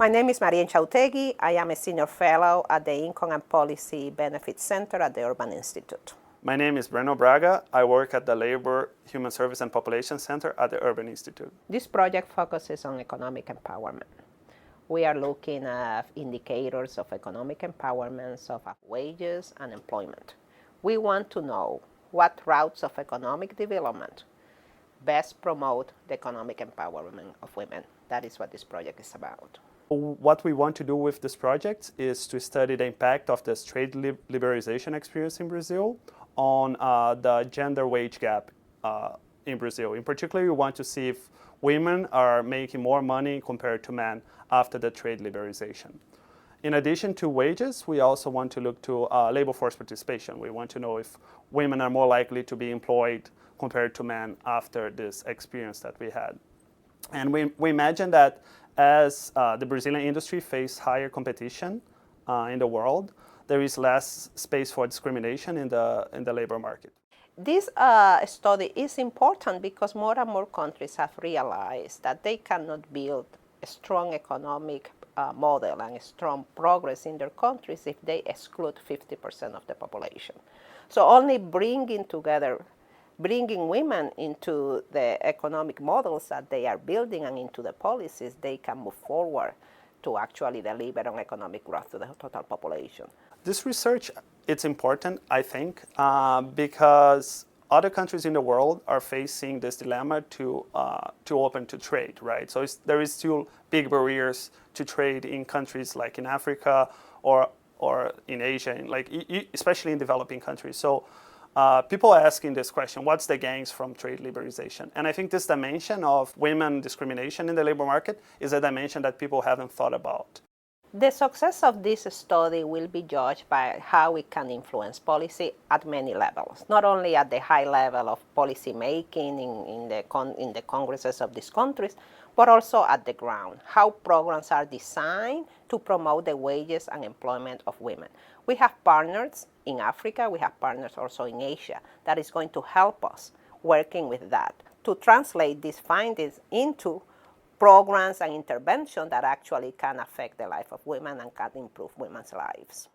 My name is Maria Chautegui. I am a senior fellow at the Income and Policy Benefits Center at the Urban Institute. My name is Breno Braga. I work at the Labor, Human Service and Population Center at the Urban Institute. This project focuses on economic empowerment. We are looking at indicators of economic empowerment of wages and employment. We want to know what routes of economic development best promote the economic empowerment of women. That is what this project is about. What we want to do with this project is to study the impact of this trade liberalization experience in Brazil on the gender wage gap in Brazil. In particular, we want to see if women are making more money compared to men after the trade liberalization. In addition to wages, we also want to look to labor force participation. We want to know if women are more likely to be employed compared to men after this experience that we had. And we imagine that as the Brazilian industry faces higher competition in the world, there is less space for discrimination in the labor market. This study is important because more and more countries have realized that they cannot build a strong economic model and strong progress in their countries if they exclude 50% of the population. So only bringing women into the economic models that they are building and into the policies, they can move forward to actually deliver on economic growth to the total population. This research, it's important, I think, because other countries in the world are facing this dilemma to open to trade, right? So there is still big barriers to trade in countries like in Africa or in Asia, especially in developing countries. So people are asking this question, what's the gains from trade liberalization? And I think this dimension of women discrimination in the labor market is a dimension that people haven't thought about. The success of this study will be judged by how it can influence policy at many levels, not only at the high level of policy making in the congresses of these countries, but also at the ground, how programs are designed to promote the wages and employment of women. We have partners in Africa, we have partners also in Asia that is going to help us working with that to translate these findings into programs and interventions that actually can affect the life of women and can improve women's lives.